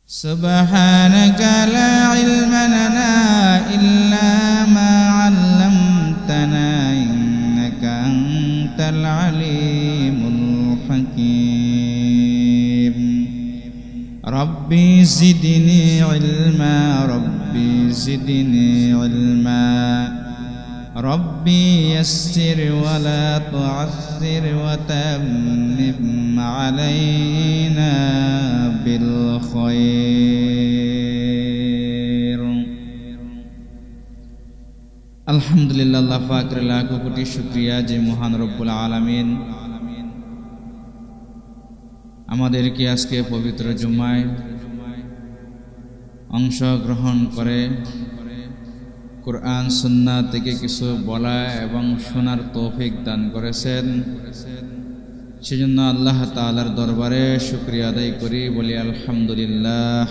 سبحانك لا علم لنا إلا ما علمتنا إنك أنت العليم الحكيم ربي زدني علما ربي زدني علما ربي يسر ولا تعسر وتمم علينا بالخير الحمد لله আল্লাহ পাকের লাখো কোটি শুকরিয়া যে মহান রব্বুল আলামিন আমাদেরকে আজকে পবিত্র জুমায় অংশগ্রহণ করে কুরআন সুন্নাহ থেকে কিছু বলা এবং শোনার তৌফিক দান করেছেন সেজন্য আল্লাহ তাআলার দরবারে শুকরিয়া আদায় করি বলি আলহামদুলিল্লাহ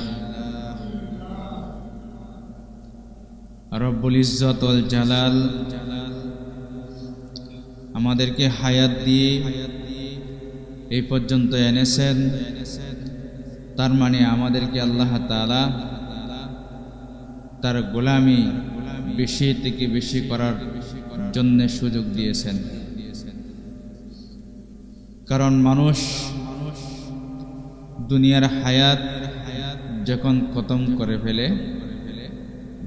রব্বুল ইজ্জত ওয়াল জালাল আমাদেরকে হায়াত দিয়ে এই পর্যন্ত এনেছেন তার মানে আমাদেরকে আল্লাহ তাআলা তার গোলামি বেশি থেকে বেশি করার জন্য সুযোগ দিয়েছেন কারণ মানুষ দুনিয়ার হায়াত যখন খতম করে ফেলে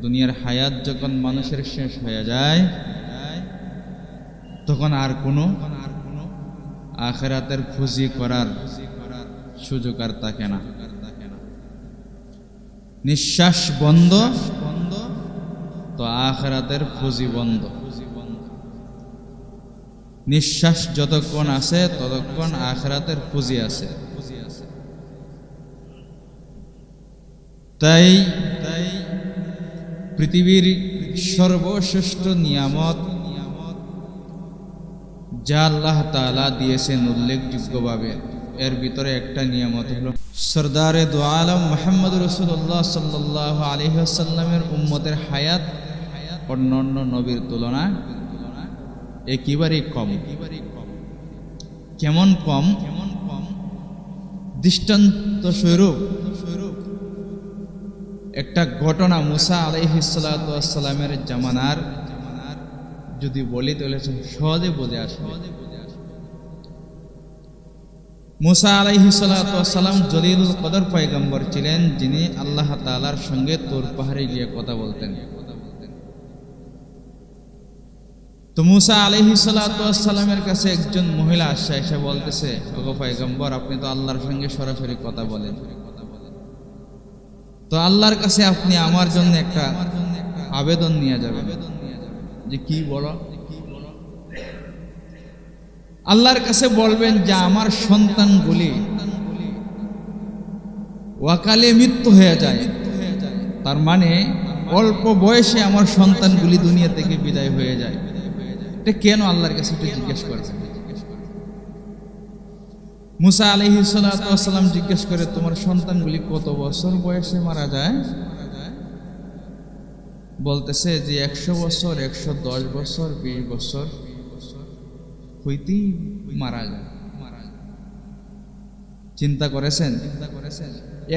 দুনিয়ার হায়াত যখন মানুষের শেষ হয়ে যায় তখন আর কোনো আখিরাতের ফুজি করার সুযোগ আর থাকে না নিঃশ্বাস বন্ধ তো আখিরাতের ফুজি বন্ধ নিঃশ্বাস যতক্ষণ আছে ততক্ষণ আখিরাতের ফুজি আছে তাই পৃথিবীর সর্বশ্রেষ্ঠ নিয়ামত যা আল্লাহ তাআলা দিয়েছেন উল্লেখযোগ্যভাবে এর ভিতরে একটা নিয়ামত হলো সরদারে দু আলম মুহাম্মদ রাসূলুল্লাহ সাল্লাল্লাহু আলাইহি ওয়াসাল্লামের উম্মতের হায়াত অন্যান্য নবীর তুলনায় একেবারেই কম কেমন কম দৃষ্টান্ত স্বরূপ একটা ঘটনা মুসা আলাইহিস সালাতু ওয়াস সালামের জামানার যদি বলি তাহলে সহজে বুঝে আসবে মুসা আলাইহিস সালাতু ওয়াস সালাম জলিলুল কদর পয়গম্বর ছিলেন যিনি আল্লাহ তাআলার সঙ্গে তুর পাহাড়ে গিয়ে কথা বলতেন তো মুসা আলাইহিস সালাতু ওয়াস সালামের কাছে একজন মহিলা এসে বলতেছে ওগো পয়গম্বর আপনি তো আল্লাহর সঙ্গে সরাসরি কথা বলেন তো আল্লাহর কাছে আপনি আমার জন্য একটা আবেদন নিয়ে যাবেন যে কি বলো আল্লাহর কাছে বলবেন যে আমার সন্তানগুলি ওয়াকালে মৃত্যু হয়ে যায় তার মানে অল্প বয়সে আমার সন্তানগুলি দুনিয়া থেকে বিদায় হয়ে যায় এটা কেন আল্লাহর কাছে একটু জিজ্ঞেস করেছেন মুসা আলাইহিস সালাতু ওয়াস সালাম জিজ্ঞেস করে তোমার সন্তানগুলি কত বছর বয়সে মারা যায় বলতেছে যে 100 বছর 110 বছর 20 বছর হইতেই মারা যায় চিন্তা করেছেন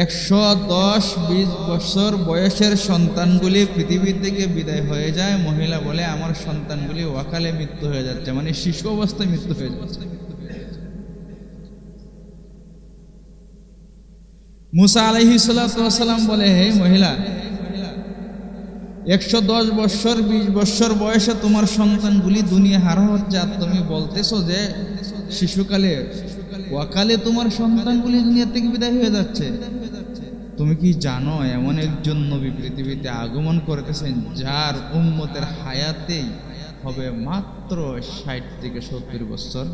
110-20 বছর বয়সের সন্তানগুলি পৃথিবী থেকে বিদায় হয়ে যায় মহিলা বলে আমার সন্তানগুলি ওয়াকালে মৃত্যু হয়ে যাচ্ছে মানে শিশু অবস্থায় মৃত্যু হয়ে যাচ্ছে মুসা আলাইহিস সালাতু ওয়াস সালাম বলে হে মহিলা 110 বছর 20 বছর বয়সে তোমার সন্তানগুলি দুনিয়া হারা হচ্ছে আর তুমি বলতেছো যে শিশুকালে ওয়াকালে তোমার সন্তানগুলি দুনিয়া থেকে বিদায় হয়ে যাচ্ছে তুমি কি জানো এমন একজন নবী পৃথিবীতে আগমন করতেছেন যার উম্মতের হায়াতেই হবে মাত্র 60 থেকে 70 বছর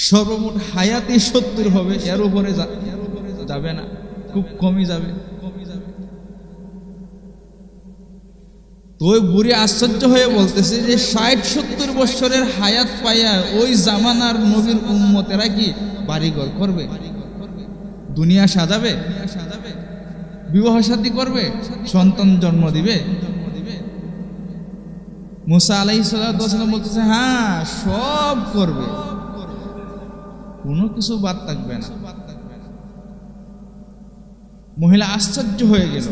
সর্বমোট হায়াতে 70 হবে এর উপরে যাবে না খুব কমই যাবে তো ওই বুড়ি আশ্চর্য হয়ে বলতেছে যে 60-70 বছরের হায়াত পাইয়া ওই জামানার নবীর উম্মতেরা কি বাড়িঘর করবে দুনিয়া সাজাবে বিবাহ শাদী করবে সন্তান জন্ম দিবে মুসা আলাইহিস সালাতু ওয়াস সালাম বলতেছে হ্যাঁ সব করবে কোনো কিছু বাদ থাকবে না মহিলা আশ্চর্য হয়ে গেল।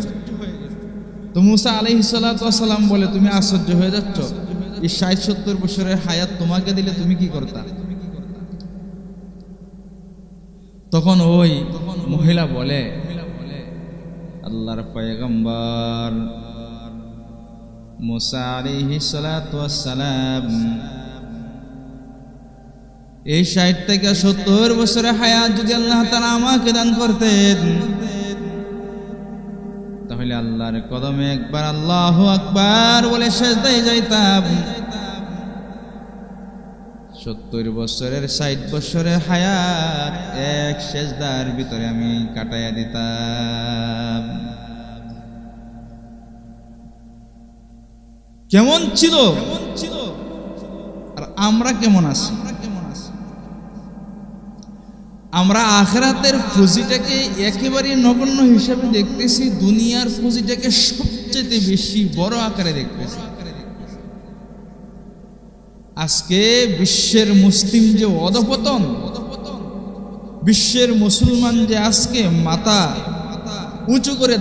তো মুসা আলাইহিস সালাতু ওয়াস সালাম বলে, তুমি আশ্চর্য হয়ে যাচ্ছ? এই ৬০-৭০ বছরের হায়াত তোমাকে দিলে তুমি কি করতা? তখন ওই মহিলা বলে, আল্লাহর পয়গম্বর মুসা আলাইহিস সালাতু ওয়াস সালাম এই ৬০ থেকে ৭০ বছরের হায়াত যদি আল্লাহ তাআলা আমাকে দান করতেন, তাহলে আল্লাহর কদমে একবার আল্লাহু আকবার বলে সিজদায় যাইতাম। ৭০ বছরের ৬০ বছরের হায়াত এক সিজদার ভিতরে আমি কাটাইয়া দিতাম। কেমন ছিল আর আমরা কেমন আছি? আমরা আখিরাতের পুঁজিটাকে একেবারে নগণ্য হিসেবে দেখতেছি, দুনিয়ার পুঁজিটাকে সবচেয়ে বেশি বড় আকারে দেখতেছি। আজকে বিশ্বের মুসলিম যে অধঃপতন, বিশ্বের মুসলমান যে আজকে মাথা উঁচু করে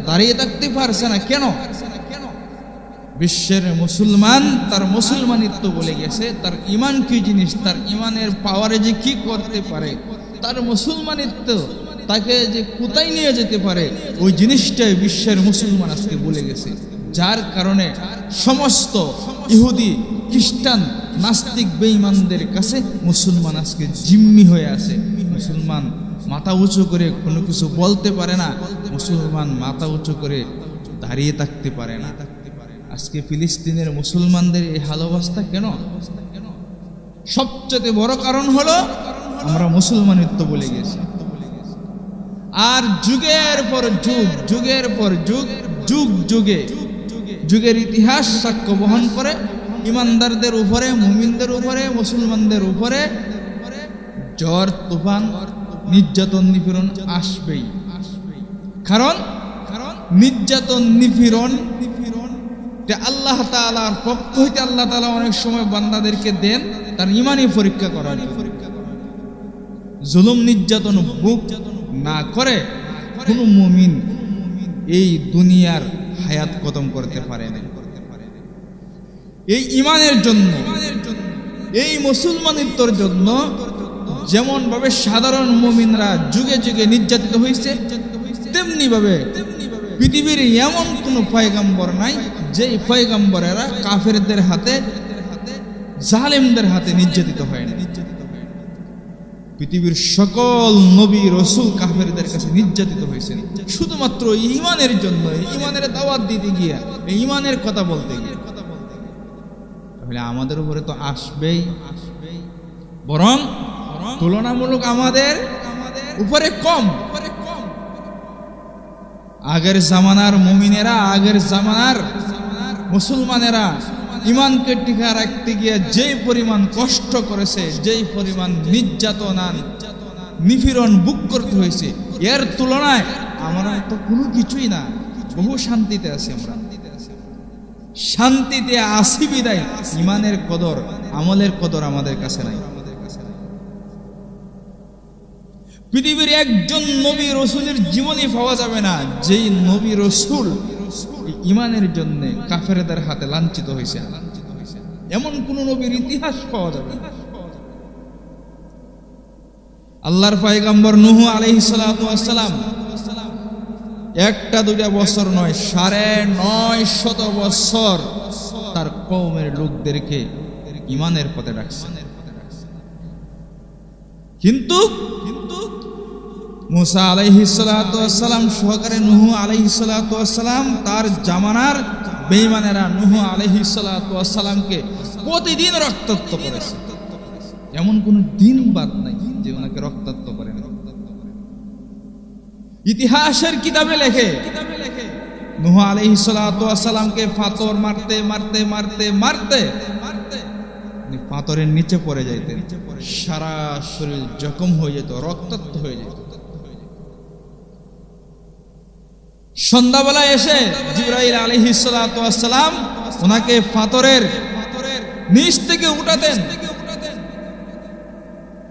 দাঁড়িয়ে থাকতে পারছে না, কেন? বিশ্বের মুসলমান তার মুসলমানিত্ব বলে গেছে, তার ইমান কি জিনিস, তার ইমানের পাওয়ারে যে কি করতে পারে, তার মুসলমানিত্ব তাকে যে কোথায় নিয়ে যেতে পারে, ওই জিনিসটাই বিশ্বের মুসলমান আজকে বলে গেছে। যার কারণে সমস্ত ইহুদি, খ্রিস্টান, নাস্তিক, বেঈমানদের কাছে মুসলমান আজকে জিম্মি হয়ে আছে। মুসলমান মাথা উঁচু করে কোনো কিছু বলতে পারে না, মুসলমান মাথা উঁচু করে দাঁড়িয়ে থাকতে পারে না। আজকে ফিলিস্তিনের মুসলমানদের এই হাল অবস্থা কেন? সবচেয়ে বড় কারণ হলো আমরা মুসলমানিত্ব বলে গেছি। আর যুগের পর যুগ, যুগের পর যুগ, যুগ যুগে যুগের ইতিহাস সাক্ষ্য বহন করে ইমানদারদের উপরে, মুমিনদের উপরে, মুসলমানদের উপরে ঝড় তুফান, নির্যাতন, নিপীড়ন আসবেই। কারণ নির্যাতন, নিপীড়ন আল্লাহ তাআলার পক্ষ হইতে আল্লাহ তাআলা অনেক সময় বান্দাদেরকে দেন তার ইমানি পরীক্ষা করার। জুলুম নির্যাতন বুক না করে কোনো মুমিন এই দুনিয়ার হায়াত খতম করতে পারে না। এই ইমানের জন্য, এই মুসলমানিত্বর জন্য যেমন ভাবে সাধারণ মুমিনরা যুগে যুগে নির্যাতিত হয়েছে, তেমনি ভাবে পৃথিবীর এমন কোন পয়গম্বর নাই যে পয়গম্বরেরা কাফেরদের হাতে, জালেমদের হাতে নির্যাতিত হয় না। পৃথিবীর সকল নবী রাসূল কাফেরদের কাছে নির্যাতিত হয়েছেন শুধুমাত্র ঈমানের জন্য, ঈমানের দাওয়াত দিতে গিয়ে, ঈমানের কথা বলতে গিয়ে। তাহলে আমাদের উপরে তো আসবেই, বরং তুলনামূলক আমাদের উপরে কম। আগের জামানার মুমিনেরা, আগের জামানার মুসলমানেরা ইমানকে টিকা রাখতে গিয়ে যেই পরিমাণ কষ্ট করেছে, যেই পরিমাণ নির্যাতন, নিপীড়ন বুক করতে হয়েছে, এর তুলনায় আমরা তো কোনো কিছুই না, বহু শান্তিতে আছি। আমরা শান্তিতে আসি বিদায় ইমানের কদর, আমলের কদর আমাদের কাছে নাই। পৃথিবীর একজন নবী রসুলের জীবনী পাওয়া যাবে না যেই নবী রসুল ইমানের জন্য কাফেরদের হাতে লাঞ্ছিত হয়েছে। এমন কোন নবীর ইতিহাস পাওয়া যাবে না। আল্লাহর পয়গম্বর নূহ আলাইহিস সালাতু ওয়াস সালাম একটা দুইটা বছর নয়, ৯৫০ বছর তার কওমের লোকদেরকে ইমানের পথে ডাকছেন। কিন্তু মুসা আলাইহিস সালাতু ওয়াস সালাম সহকারে নূহ আলাইহিস সালাতু ওয়াস সালাম তার জামানার বেঈমানেরা নূহ আলাইহিস সালাতু ওয়াস সালামকে প্রতিদিন রক্তাক্ত করেছে। এমন কোন দিন বাদ নাই যে ওনাকে রক্তাক্ত করে না। ইতিহাসের কিতাবে লেখে নূহ আলাইহিস সালাতু ওয়াস সালামকে পাথর মারতে মারতে মারতে মারতে পাথরের নিচে পড়ে যাইতেন, সারা শরীর জখম হয়ে যেত, রক্তাক্ত হয়ে যেত। সন্ধ্যাবেলায় এসে জিবরাইল আলাইহিস সালাতু ওয়াস সালাম ওনাকে পাথরের নিচ থেকে উঠাতেন।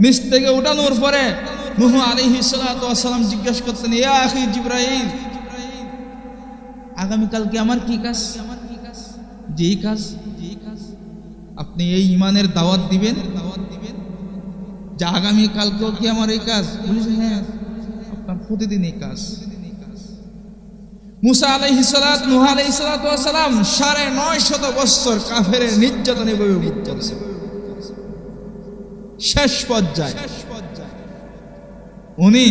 নিচ থেকে উঠানোর পরে নূহ আলাইহিস সালাতু ওয়াস সালাম জিজ্ঞাসা করতেন, ইয়া আখি জিবরাইল, আগামীকাল কি আমার কি কাজ? যেই কাজ আপনি এই ঈমানের দাওয়াত দিবেন, যে আগামীকালকেও কি আমার এই কাজ? বলেছে হ্যাঁ, আপনার প্রতিদিন এই কাজ। মুসা আলাইহিস সালাত, নূহ আলাইহিস সালাতু ওয়াস সালাম ৯৫০ বছর কাফেরের নির্যাতনে ভুগতে করেছে। শেষ পর্যায়ে উনি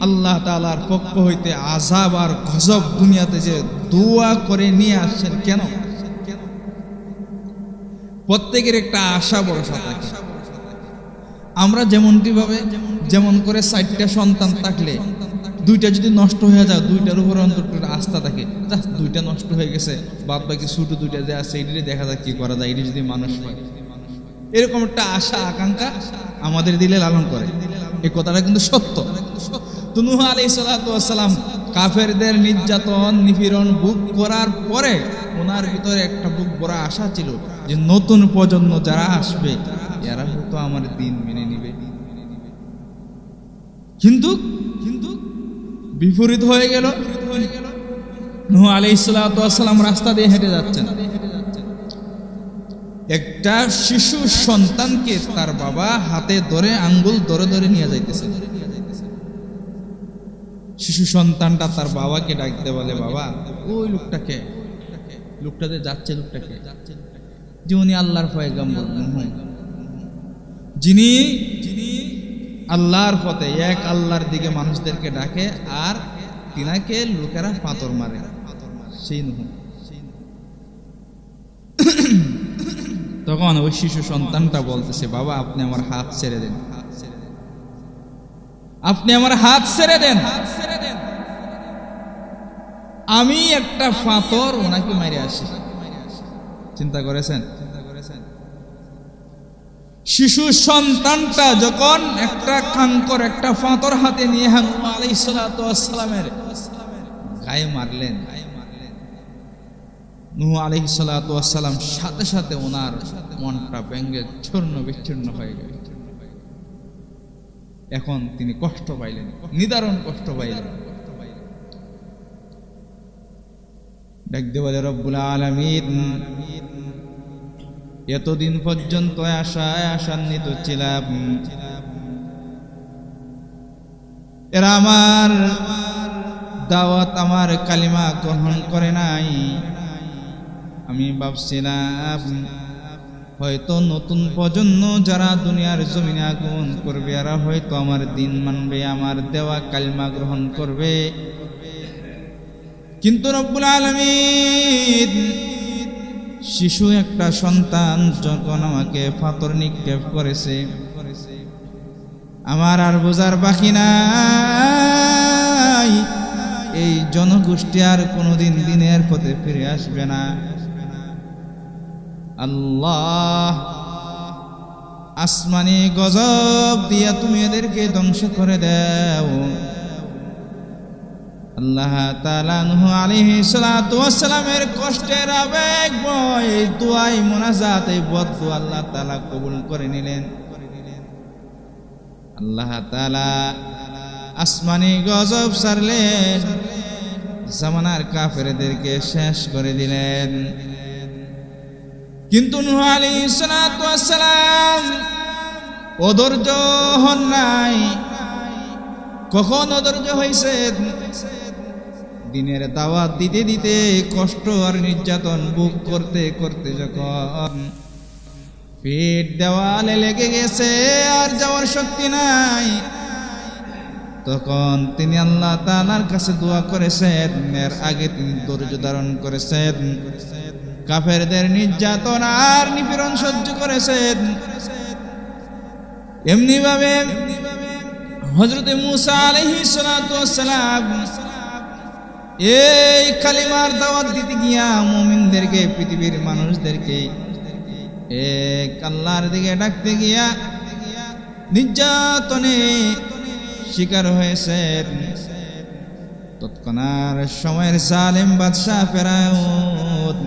আল্লাহ তাআলার পক্ষ হইতে আযাব আর গজব দুনিয়াতে যে দোয়া করে নিয়ে আসছেন। কেন? প্রত্যেকের একটা আশা ভরসা থাকে। আমরা যেমন করে ৪টা সন্তান থাকলে 2টা যদি নষ্ট হয়ে যায়, 2টার উপর অন্তত আস্থা থাকে, 2টা নষ্ট হয়ে গেছে, বাদ বাকি ছোট 2টা যে আছে এটি দেখা যাক কি করা যায়, এটি যদি মানুষ হয়, এরকম একটা আশা আকাঙ্ক্ষা আমাদের দিলে লালন করে। এই কথাটা কিন্তু সত্য। তো নূহ আলাইহিস সালাতু ওয়াস সালাম কাফেরদের নির্যাতন নিপীড়ন ভোগ করার পরে ওনার ভিতরে একটা বুক ভরা আশা ছিল যে নতুন প্রজন্ম যারা আসবে এরা হয়তো আমার দিন মেনে নিবে। কিন্তু বিপরীত হয়ে গেল। নূহ আলাইহিস সালাতু ওয়াস সালাম রাস্তা দিয়ে হেঁটে যাচ্ছেন, একটা শিশু সন্তানকে তার বাবা হাতে ধরে আঙ্গুল ধরে ধরে নিয়ে যাইতেছে। শিশু সন্তানটা তার বাবাকে ডাকতে বলে, বাবা ওই লোকটাকে, লোকটাতে যাচ্ছে, লোকটাকে যে উনি আল্লাহর পয়গম্বর নূহ, যিনি আল্লাহর পথে এক আল্লাহর দিকে মানুষদেরকে ডাকে, আর তিনাকে লোকেরা পাথর মারে, সেই নূহ। তখন ওই শিশু সন্তানটা বলতেছে, বাবা আপনি আমার হাত ছেড়ে দেন, আপনি আমার হাত ছেড়ে দেন, আমি একটা পাথর ওনাকে মারে আসি। চিন্তা করেছেন? শিশু সন্তানটা যখন একটা কাঙ্কর, একটা পাথর হাতে নিয়ে নূহ আলাইহিস সালাতু ওয়াস সালামের গায়ে মারলেন, নূহ আলাইহিস সালাতু ওয়াস সালাম সাথে সাথে ওনার মনটা ভেঙে চূর্ণ বিচ্ছিন্ন হয়ে গেল। এখন তিনি কষ্ট পাইলেন, নিদারুণ কষ্ট পাইলেন। ডাকতে বলে, রব্বুল আলামিন, এতদিন পর্যন্ত আশায় আশান্বিত ছিলাম, এরা আমার দাওয়াত, আমার কালিমা গ্রহণ করে নাই। আমি ভাবছিলাম হয়তো নতুন প্রজন্ম যারা দুনিয়ার জমিনে আগমন করবে এরা হয়তো আমার দিন মানবে, আমার দেওয়া কালিমা গ্রহণ করবে। কিন্তু রব্বুল আলামিন শিশু একটা সন্তান যখন আমাকে পাথর নিক্ষেপ করেছে, আমার আর বোঝার বাকি নাই এই জনগোষ্ঠী আর কোনোদিন দিনের পথে ফিরে আসবে না। আল্লাহ, আসমানি গজব দিয়া তুমি এদেরকে ধ্বংস করে দাও। আল্লাহ তাআলা নূহ আলাইহিস সালাতু ওয়াস সালামের কষ্টের আবেগ বয় এই দুআই মুনাজাত, এই বদদুয়া আল্লাহ তাআলা কবুল করে নিলেন। আল্লাহ তাআলা আসমানি গজব ছাড়লেন, জামানার কাফেরদেরকে শেষ করে দিলেন। কিন্তু নূহ আলাইহিস সালাতু ওয়াস সালাম অধৈর্য হন নাই। কখন অধৈর্য হয়েছে? দিনের দাওয়াত দিতে দিতে কষ্ট আর নির্যাতন ভোগ করতে করতে যখন পেট দেওয়ালে লেগে গেছে আর যাওয়ার শক্তি নাই, তখন তিনি আল্লাহ তাআলার কাছে দোয়া করেছেন। এর আগে তিনি ধৈর্য ধারণ করেছেন, কাফেরদের নির্যাতন আর নিপীড়ন সহ্য করেছেন। এমনি ভাবে হযরত মুসা আলাইহিস সালাতু ওয়াস সালাম এই কালিমার দাওয়াত দিতে গিয়া মুমিনদেরকে, পৃথিবীর মানুষদেরকে এক আল্লাহর দিকে ডাকতে গিয়া নির্যাতনে শিকার হয়েছেন। তৎক্ষণাৎ সময়ের জালেম বাদশা ফেরাউন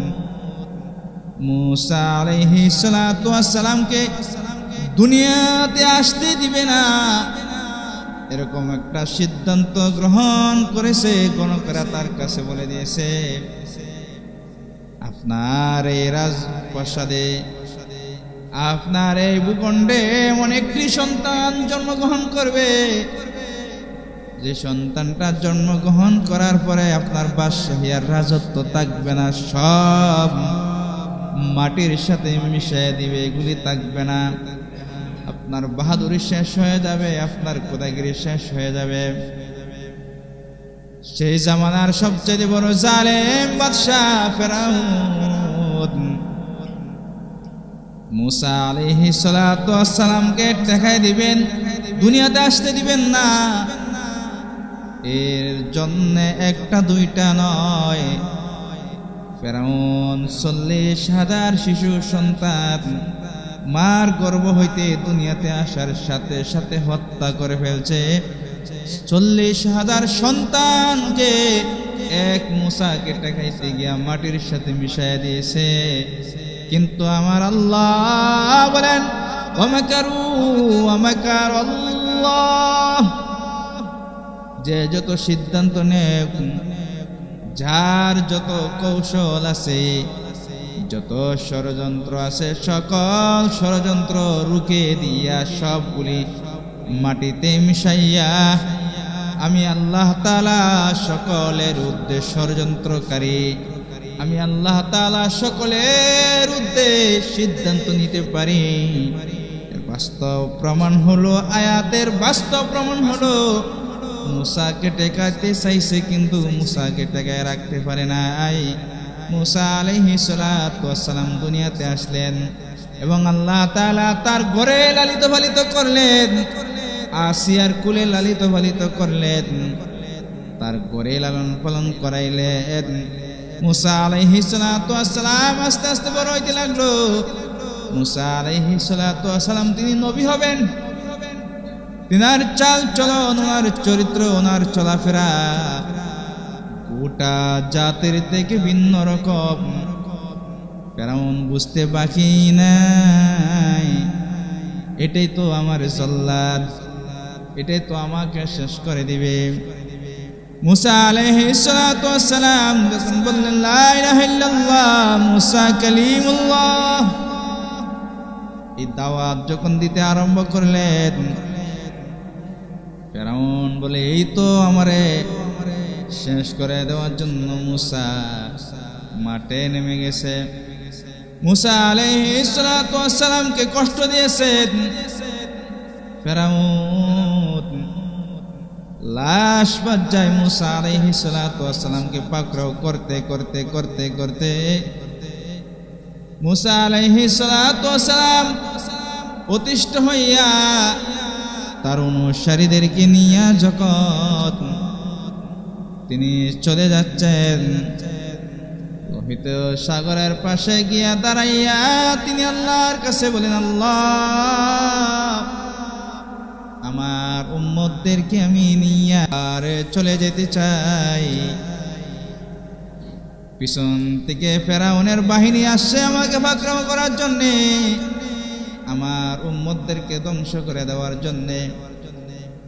মুসা আলাইহিস সালাতু ওয়াস সালামকে দুনিয়াতে আসতে দিবে না, এরকম একটা সিদ্ধান্ত গ্রহণ করেছে। গণকেরা তার কাছে বলে দিয়েছে, আপনার এই রাজপ্রাসাদে, আপনার এই ভূখণ্ডে এমন একটি সন্তান জন্মগ্রহণ করবে, যে সন্তানটা জন্মগ্রহণ করার পরে আপনার বাদশাহী আর রাজত্ব থাকবে না, সব মাটির সাথে মিশিয়ে দিবে, এগুলি থাকবে না। আপনার বাহাদুরি শেষ হয়ে যাবে, আপনার খোদাগিরি শেষ হয়ে যাবে। সেই জামানার সবচেয়ে বড় জালেম বাদশাহ ফেরাউন মুসা আলাইহিস সালাতু ওয়াস সালামকে দেখাই দিবেন, দুনিয়াতে আসতে দিবেন না। এর জন্য একটা দুইটা নয়, ফেরাউন 40,000 শিশু সন্তান মার গর্ভ হইতে দুনিয়াতে আসার সাথে সাথে হত্যা করে ফেলছে। 40,000 সন্তান যে এক মুসাকে টেকাইতে গিয়া মাটির সাথে মিশাইয়া দিয়েছে। কিন্তু আমার আল্লাহ বলেন, ওয়ামাকারু ওয়ামাকারাল্লাহ, যে যত সিদ্ধান্ত নেয়, যার যত কৌশল আছে, যত ষড়যন্ত্র আছে, সকল ষড়যন্ত্র রুখে দিয়া সবগুলি মাটিতে মিশাইয়া আমি আল্লাহ তাআলা সকলের উদ্দেশ্য ষড়যন্ত্রকারী, আমি আল্লাহ তাআলা সকলের উদ্দেশ্য সিদ্ধান্ত নিতে পারি। বাস্তব প্রমাণ হলো, আয়াতের বাস্তব প্রমাণ হলো, মুসাকে টেকাতে চাইছে কিন্তু মুসাকে টেকায় রাখতে পারে নাই। মুসা আলাইহিস সালাতু ওয়াস সালাম দুনিয়াতে আসলেন এবং আল্লাহ তাআলা তার ঘরে লালিত পালিত করলেন, আসিয়ার কুলে লালিত পালিত করলেন, তার ঘরে লালন পালন করাইলেন। মুসা আলাইহিস সালাতু ওয়াস সালাম আস্তে আস্তে বড় হইতে লাগলো। মুসা আলাইহিস সালাতু ওয়াস সালাম তিনি নবী হবেন, তিনার চাল চলন, ওনার চরিত্র, ওনার চলাফেরা গোটা জাতির থেকে ভিন্ন রকম। ফেরাউন বুঝতে বাকি নাই, এটাই তো আমার জল্লাদ, এটাই তো আমাকে শেষ করে দিবে। মুসা আলাইহিস সালাতু ওয়াস সালাম যখন বললেন লা ইলাহা ইল্লাল্লাহ, মুসা কালিমুল্লাহ, এই দাওয়াত যখন দিতে আরম্ভ করলেন, ফেরাউন বলে এই তো আমারে শেষ করে দেওয়ার জন্য মুসা মাঠে নেমে গেছে। মুসা আলাইহিস সালাতু ওয়াস সালামকে কষ্ট দিয়েছেন ফেরাউন, লাশ বাজ্জায় মুসা আলাইহিস সালাতু ওয়াস সালামকে পাকড়াও করতে করতে করতে করতে মুসা আলাইহিস সালাতু ওয়াস সালাম অতিষ্ঠ হইয়া তার অনুসারীদেরকে নিয়ে যখন তিনি চলে যাচ্ছেন, লোহিত সাগরের পাশে গিয়া দাঁড়াইয়া তিনি আল্লাহর কাছে বলেন, আল্লাহ আমার উম্মতদেরকে আমি নিয়ে আর চলে যেতে চাই। পিছন থেকে ফেরাউনের বাহিনী আসছে আমাকে পাকড়াও করার জন্যে, আমার উম্মতদেরকে ধ্বংস করে দেওয়ার জন্যে।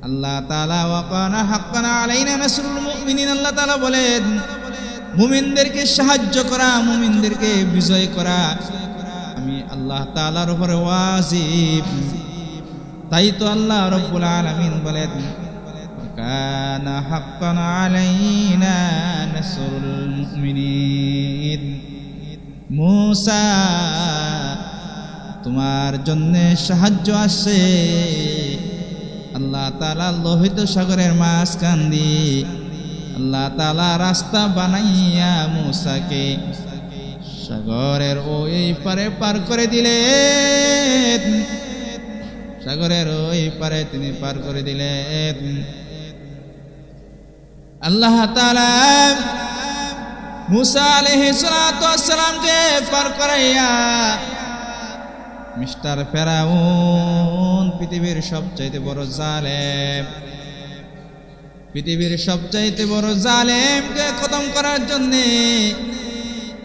আল্লাহ তাআলা ওয়া কানা হাক্কান আলাইনা নাসরুল মুমিনিন, আল্লাহ তাআলা বলেন মুমিনদেরকে সাহায্য করা, মুমিনদেরকে বিজয় করা আমি আল্লাহ তাআলার উপরে ওয়াজিব। তাই তো আল্লাহ রাব্বুল আলামিন বলেন কানা হাক্কান আলাইনা নাসরুল মুমিনিন, মুসা তোমার জন্য সাহায্য আসছে। আল্লাহ তাআলা লোহিত সাগরের মাঝখান দিয়ে আল্লাহ তাআলা রাস্তা বানাইয়া মুসাকে সাগরের ওই পারে পার করে দিলেন, সাগরের ওই পারে তিনি পার করে দিলেন। আল্লাহ তাআলা মুসা আলাইহিস সালাতু ওয়াস সালামকে পার করাইয়া মিস্টার ফেরাউন, পৃথিবীর সবচাইতে বড় জালেম, পৃথিবীর সবচাইতে বড় জালেমকে খতম করার জন্য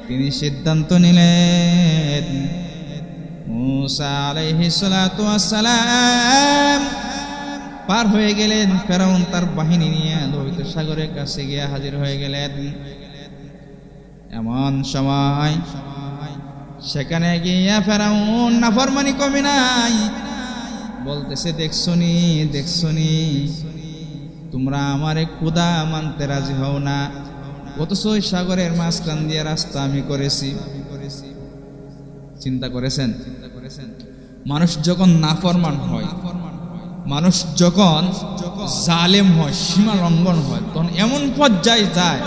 তিনি সিদ্ধান্ত নিলেন। মুসা আলাইহিস সালাতু ওয়াস সালাম পার হয়ে গেলেন। ফেরাউন তার বাহিনী নিয়ে লোহিত সাগরের কাছে গিয়ে হাজির হয়ে গেলেন। এমন সময় সেখানে গিয়া ফেরাউন নাফরমানি কমে নাই, বলতেছে দেখছনি তোমরা আমারে খোদা মানতে রাজি হও না, অথচ ওই সাগরের মাঝখান দিয়ে রাস্তা আমি করেছি। চিন্তা করেছেন? মানুষ যখন নাফরমান হয়, মানুষ যখন জালেম হয়, সীমা লঙ্ঘন হয়, তখন এমন পর্যায়ে যায়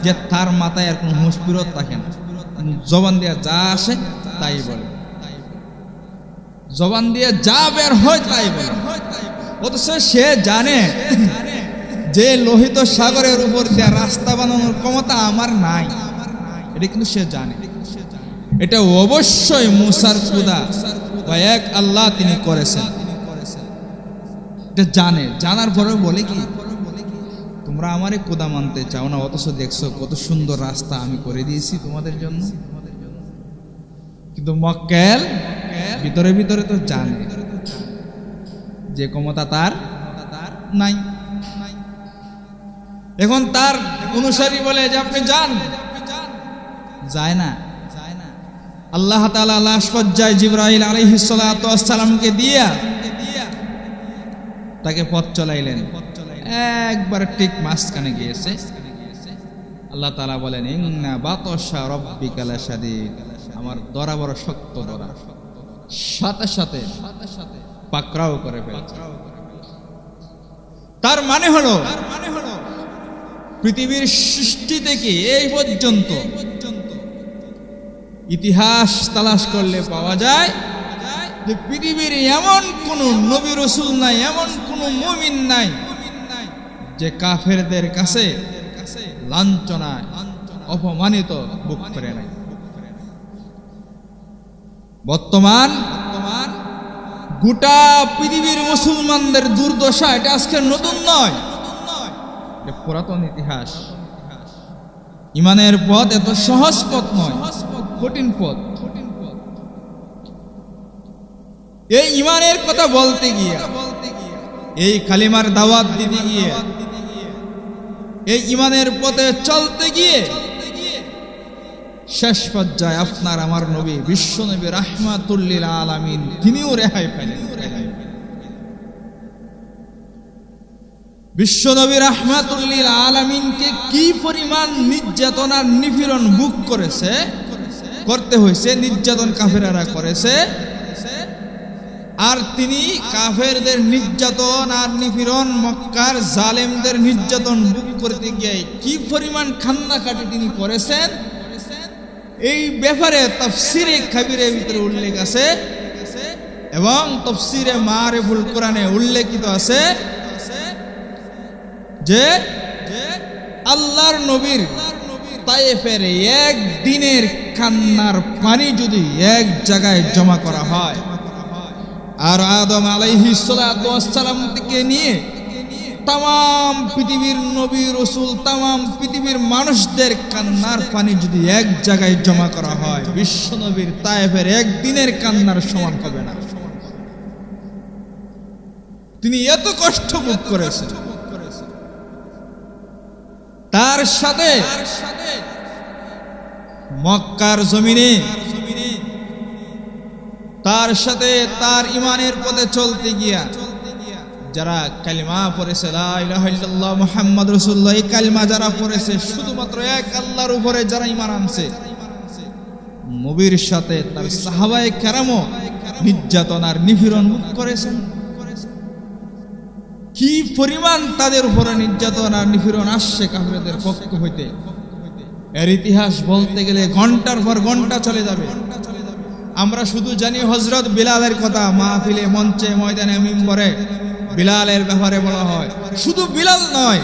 যে তার মাথায় আর কোনো হুঁশ ফিরত থাকে না। জবান দিয়ে যা আসে তাই বলে, জবান দিয়ে যা বের হয় তাই বলে। অথচ সে জানে যে লোহিত সাগরের উপর দিয়ে রাস্তা বানানোর ক্ষমতা আমার নাই, এটা কিন্তু সে জানে। এটা অবশ্যই মুসার খোদা বা এক আল্লাহ তিনি করেছেন, এটা জানে। জানার পরে বলে কি, তোমরা আমারে খোদা মানতে চাও না, অথচ দেখছো কত সুন্দর রাস্তা আমি করে দিয়েছি তোমাদের জন্য। কিন্তু মক্কেল ভিতরে ভিতরে তো জানে যে ক্ষমতা তার নাই। এখন তার অনুসারী বলে যে আপনি যান, যায় না। আল্লাহ তাআলা লাশ পর্যায়ে জিবরাইল আলাইহিস সালাতু ওয়াস সালামকে দিয়া তাকে পথ চলাইলেন। একবার ঠিক মাঝখানে গিয়েছে। আল্লাহ তাআলা বলেন, ইন্না বাতাশা রাব্বিকা লাশাদীদ, আমার ধরা বড় শক্ত ধরা, সাথে সাথে পাকড়াও করে ফেলছে। তার মানে হলো পৃথিবীর সৃষ্টি থেকে এই পর্যন্ত ইতিহাস তালাশ করলে পাওয়া যায় যে পৃথিবীর এমন কোন নবী রাসূল নাই, এমন কোন মুমিন নাই যে কাফেরদের কাছে লাঞ্ছনায় অপমানিত বুক করে নাই। বর্তমান গোটা পৃথিবীর মুসলমানদের দুর্দশা এটা আজকে নতুন নয়, এটা পুরাতন ইতিহাস। ইমানের পথ এত সহজ পথ নয়, কঠিন পথ। এই ইমানের কথা বলতে গিয়ে, এই কালিমার দাওয়াত দিতে গিয়ে, এই ইমানের পথে চলতে গিয়ে শেষ পর্যায়ে আপনার আমার নবী বিশ্ব নবী রাহমাতুল লিল আলামিন তিনিও রেহাই পেলেন। বিশ্ব নবী রাহমাতুল লিল আলামিনকে কি পরিমাণ নির্যাতন আর নিপীড়ন ভোগ করতে হয়েছে, নির্যাতন কাফেররা করেছে, আর তিনি কাফেরদের নির্যাতন আর নিপীড়ন, মক্কার জালেমদের নির্যাতন ভোগ করতে গিয়ে কি পরিমাণ কান্নাকাটি তিনি করেছেন, এই ব্যাপারে তাফসীরে কাবীরের ভিতরে উল্লেখ আছে এবং তাফসীরে মারিফুল কোরআনে উল্লেখিত আছে যে আল্লাহর নবীর তায়েফের একদিনের কান্নার পানি যদি এক জায়গায় জমা করা হয়, আর আদম আলাইহিস সালাতু ওয়াস সালাম থেকে নিয়ে তাম পৃথিবীর নবী রাসূল, তাম পৃথিবীর মানুষদের কান্নার পানি যদি এক জায়গায় জমা করা হয়, বিশ্ব নবীর তায়েফের একদিনের কান্নার সমান হবে না। তিনি এত কষ্ট ভোগ করেছেন। তার সাথে মক্কার জমিনে, তার সাথে তার ইমানের পথে চলতে গিয়া যারা কালিমা পড়েছে, লা ইলাহা ইল্লাল্লাহ মুহাম্মাদুর রাসূলুল্লাহ, এই কালিমা যারা পড়েছে, শুধুমাত্র এক আল্লাহর উপরে যারা ঈমান আনছে, নবীর সাথে তার সাহাবায়ে কেরামও নির্যাতন আর নিপীড়ন করেছেন। কি পরিমাণ তাদের উপরে নির্যাতন আর নিপীড়ন আসছে কাফেরদের পক্ষ হইতে, এর ইতিহাস বলতে গেলে ঘন্টার পর ঘন্টা চলে যাবে। আমরা শুধু জানি হযরত বিলালের কথা, মাহফিলে, মঞ্চে, ময়দানে, মিম্বরে বিলালের ব্যাপারে বলা হয়। শুধু বিলাল নয়,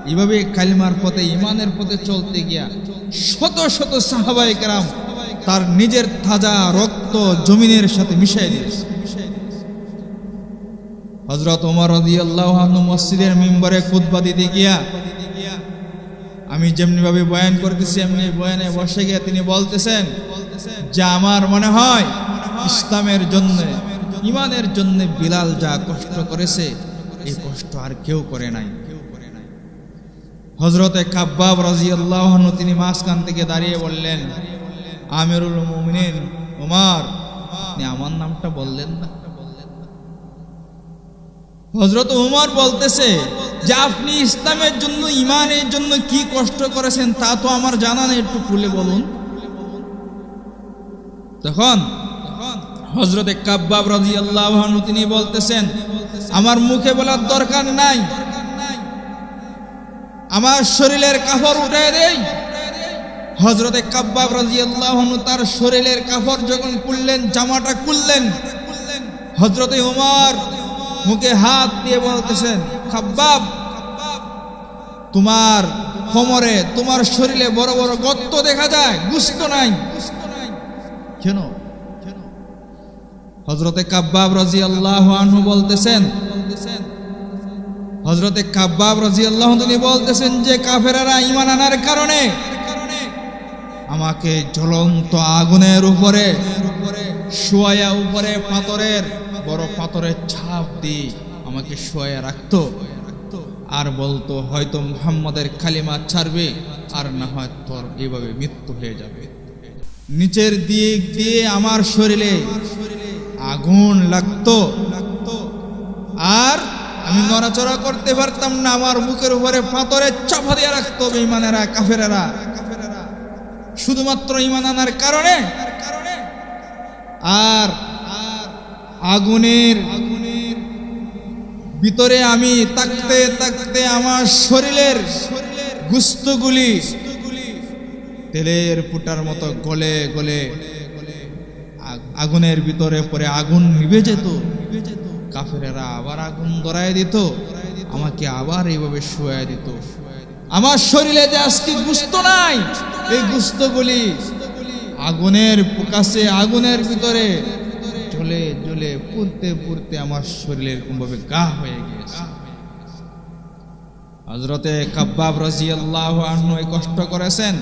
এইভাবে কালিমার পথে, ইমানের পথে চলতে গিয়া শত শত সাহাবায়ে কেরাম তার নিজের তাজা রক্ত জমিনের সাথে মিশিয়ে দিয়েছে। হযরত ওমর রাদিয়াল্লাহু আনহু মসজিদের মিম্বরে খুতবা দিতে গিয়া, আমি যেমনি ভাবে বয়ান করতেছি এমনি বয়ানে বসে গিয়ে তিনি বলতেছেন যে আমার মনে হয় ইসলামের জন্য ইমানের জন্য বিলাল যা কষ্ট করেছে এই কষ্ট আর কেউ করে নাই। হযরতে কাব্বাব রাদিয়াল্লাহু আনহু তিনি মাঝখান থেকে দাঁড়িয়ে বললেন, আমিরুল মুমিনিন ওমর, আপনি আমার নামটা বললেন না। হযরত ওমর বলতেছে যে আপনি ইসলামের জন্য ইমানের জন্য কি কষ্ট করেছেন তা তো আমার জানা নেই, একটু খুলে বলুন। তখন হযরতে কাব্বাব রাদিয়াল্লাহু আনহু তিনি বলতেছেন, আমার মুখে বলার দরকার নাই, আমার শরীরের কাপড় উঠিয়ে দেই। হযরতে কাব্বাব রাদিয়াল্লাহু আনহু তার শরীরের কাপড় যখন খুললেন, জামাটা খুললেন, হযরতে ওমর মুখে হাত দিয়ে বলতেছেন, কাব্বাব, তোমার কোমরে তোমার শরীরে বড় বড় গর্ত দেখা যায়, গোশত নাই কেন? হযরতে কাব্বাব রাদিয়াল্লাহু আনহু বলতেছেন, হযরতে কাব্বাব রাদিয়াল্লাহু আনহু বলতেছেন যে কাফেররা ঈমান আনার কারণে আমাকে জ্বলন্ত আগুনের উপরে শোয়া উপরে পাথরের বড় পাথরের ছাপ দিয়ে আমাকে শোয়া রাখতো আর বলতো হয়তো মুহাম্মাদের কালিমা ছাড়বে আর না হয় তোর এইভাবে মৃত্যু হয়ে যাবে। নিচের দিক দিয়ে আমার শরীরে আগুন লাগতো আর আমি নড়াচড়া করতে পারতাম না, আমার বুকের উপরে পাথরের চাপা দিয়ে রাখতো বেঈমানেরা কাফেরেরা, শুধুমাত্র ঈমান আনার কারণে। আর আগুনের ভিতরে আমি তাকতে তাকতে আমার শরীরের গোশতগুলি তেলের ফুটার মতো গলে গলে আগুনের ভিতরে পরে আগুন নিভে যেত। কাফেরেরা আবার আগুন ধরায় দিত, আমাকে আবার এইভাবে শুয়ায় দিত। আমার শরীরে যে আজকে গোশত নাই, এই গোশতগুলি আগুনের কাছে আগুনের ভিতরে জ্বলে জ্বলে পুড়তে পুড়তে আমার শরীরের কোনভাবে গা হয়ে গিয়েছে। হযরতে কাব্বাব রাদিয়াল্লাহু আনহু এই কষ্ট করেছেন,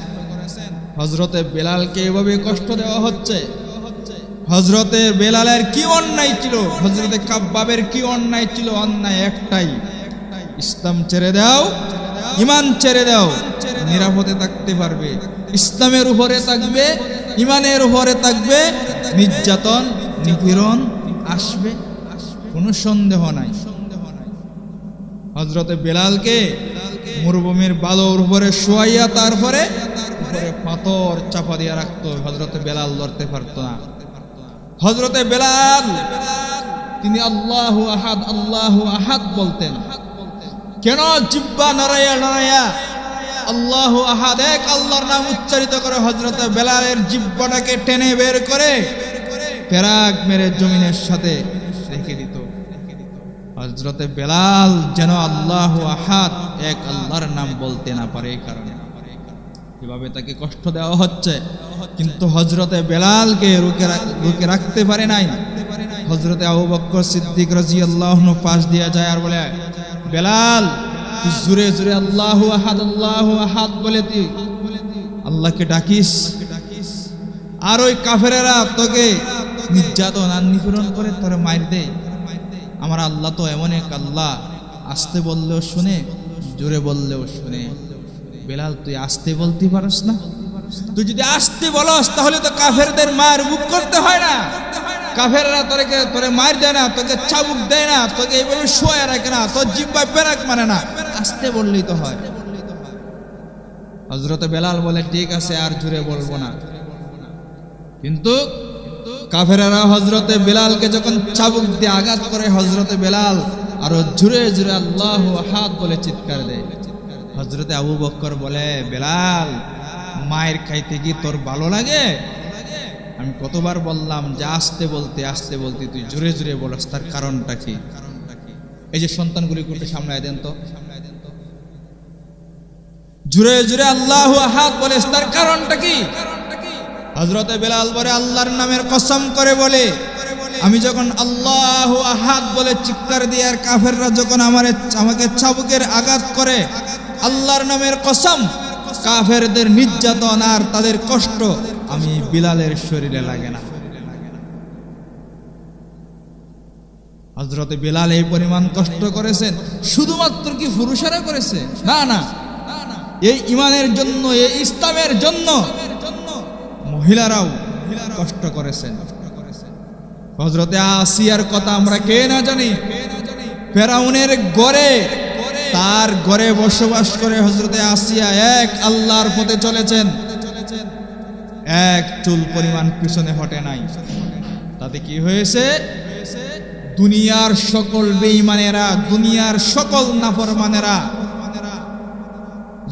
হযরতে বেলালকে এভাবে কষ্ট দেওয়া হচ্ছে। হযরতে বেলালের কি অন্যায় ছিল, হযরতে কাব্বাবের কি অন্যায় ছিল? অন্যায় একটাই, ইসলাম ছেড়ে দাও, ঈমান ছেড়ে দাও, নিরাপদে থাকতে পারবে। ইসলামের উপরে থাকবে, ঈমানের উপরে থাকবে, নির্যাতন নিপীড়ন আসবে, কোনো সন্দেহ নাই। হযরতে বেলালকে মরুভূমির বালুর উপরে শোয়াইয়া তারপরে উপরে পাথর চাপা দিয়ে রাখতো, হযরতে বেলাল লড়তে পারতো না। হযরতে বেলাল তিনি আল্লাহু আহাদ আল্লাহু আহাদ বলতেন। কেন? জিহ্বা নড়াইয়া নড়াইয়া আল্লাহু আহাদ এক আল্লাহর নাম উচ্চারিত করে হযরতে বেলালের জিহ্বাটাকে টেনে বের করে পেরাক মেরে জমিনের সাথে রেখে দিত। হযরতে বেলাল যেন আল্লাহু আহাদ এক আল্লাহর নাম বলতে না পারে, এই কারণে এভাবে তাকে কষ্ট দেওয়া হচ্ছে। কিন্তু হযরতে বেলালকে রুখে রাখতে পারে নাই। হযরতে আবু বকর সিদ্দিক রাদিয়াল্লাহু আনহু পাশ দিয়ে যায় আর বলে, বেলাল তুই জোরে জোরে আল্লাহু আহাদ বলে তুই আল্লাহকে ডাকিস, আর ওই কাফেরেরা তোকে নির্যাতন আর নিপীড়ন করে তোরে মার দেয়। আমার আল্লাহ তো এমন এক আল্লাহ, আস্তে বললেও শুনে, জোরে বললেও শুনে। বেলাল তুই আস্তে বলতে পারস না? তুই যদি আস্তে বলস তাহলে তো কাফেরদের মার বুক করতে হয় না। কাফেররা তোরে মার দেয় না, তোকে চাবুক দেয় না, তোকে এইভাবে শোয়া রাখে না, তোর জিহ্বায় পেরাক মানে না, আস্তে বললেই তো হয়। হযরতে বেলাল বলে ঠিক আছে, আর জোরে বলবো না। কিন্তু কাফেররা হযরতে বেলালকে যখন চাবুক দিয়ে আঘাত করে, হযরতে বেলাল আরো জোরে জোরে আল্লাহু আহাদ বলে চিৎকার দেয়। হযরতে আবু বকর বলে, বেলাল মায়ের খাইতে কি তোর ভালো লাগে? আমি কতবার বললাম যে আস্তে বলতে তুই জোরে জোরে বলস, তার কারণটা কি? এই যে সন্তানগুলি একটু সামলায় দেন তো, জোরে জোরে আল্লাহু আহাদ বলে, তার কারণটা কি? হযরতে বেলাল বলে, আল্লাহর নামের কসম করে বলে, আমি যখন আল্লাহু আহাদ বলে চিৎকার দিই আর কাফেররা যখন আমাকে চাবুকের আঘাত করে, আল্লাহর নামের কসম, কাফেরদের নির্যাতন আর তাদের কষ্ট আমি বিলালের শরীরে লাগে না। হযরত বেলাল এই পরিমাণ কষ্ট করেছেন, শুধুমাত্র কি পুরুষেরা করেছে? না না, এই ঈমানের জন্য, এই ইসলামের জন্য মহিলারাও কষ্ট করেছেন। হযরতে আসিয়ার কথা আমরা কে না জানি? ফেরাউনের ঘরে, তার ঘরে বসবাস করে হযরতে আসিয়া এক আল্লাহর পথে চলেছেন, এক চুল পরিমাণ পিছনে হটে নাই। তাতে কি হয়েছে? দুনিয়ার সকল বেঈমানেরা, দুনিয়ার সকল নাফরমানেরা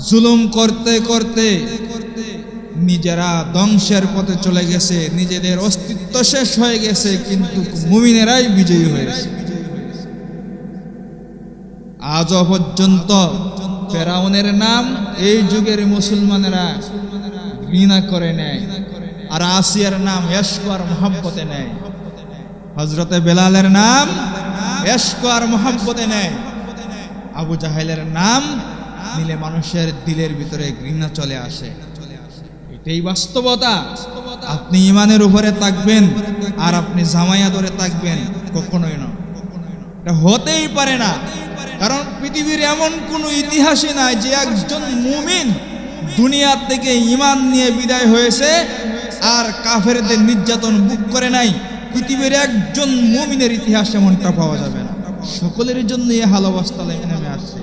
জুলুম করতে করতে নিজেরা ধ্বংসের পথে চলে গেছে, নিজেদের অস্তিত্ব শেষ হয়ে গেছে, কিন্তু মুমিনেরাই বিজয়ী হয়েছে। আজও পর্যন্ত ফেরাউনের নাম এই যুগের মুসলমানেরা ঘৃণা করে নেয়, আর আসিয়ার নাম ইশক আর মহব্বতে নেয়। হযরতে বেলালের নাম ইশক আর মহব্বতে নেয়। আবু জাহেলের নাম নিলে মানুষের দিলের ভিতরে ঘৃণা চলে আসে। এটাই বাস্তবতা। আপনি ঈমানের উপরে থাকবেন আর আপনি জামাইয়া ধরে থাকবেন, কখনোই না, এটা হতেই পারে না। কারণ পৃথিবীর এমন কোনো ইতিহাসই নাই যে একজন মুমিন দুনিয়া থেকে ঈমান নিয়ে বিদায় হয়েছে আর কাফেরদের নির্যাতন ভোগ করে নাই। পৃথিবীর একজন মুমিনের ইতিহাস এমনটা পাওয়া যাবে না। সকলের জন্য এই হাল অবস্থা নেমে আসছে।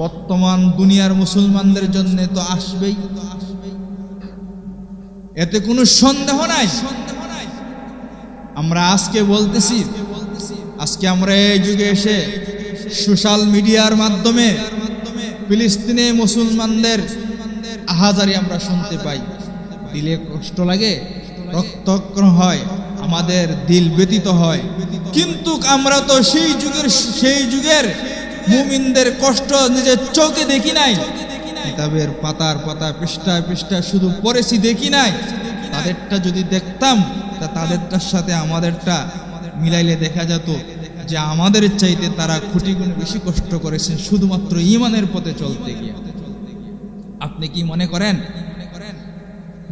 বর্তমান দুনিয়ার মুসলমানদের জন্য তো আসবেই, এতে কোনো সন্দেহ নাই। আমরা আজকে বলতেছি, আজকে আমরা এই যুগে এসে সোশ্যাল মিডিয়ার মাধ্যমে ফিলিস্তিনে মুসলমানদের আহাজারি আমরা শুনতে পাই, দিলে কষ্ট লাগে, রক্তক্ষরণ হয়, আমাদের দিল ব্যথিত হয়। কিন্তু আমরা তো সেই যুগের মুমিনদের কষ্ট নিজের চোখে দেখি নাই, কিতাবের পাতার পাতা পৃষ্ঠায় পৃষ্ঠায় শুধু পড়েছি, দেখি নাই। তাদেরটা যদি দেখতাম তা তাদেরটার সাথে আমাদেরটা মিলাইলে দেখা যেত যে আমাদের চাইতে তারা কোটি গুণ বেশি কষ্ট করেছেন শুধুমাত্র ঈমানের পথে চলতে গিয়ে। আপনি কি মনে করেন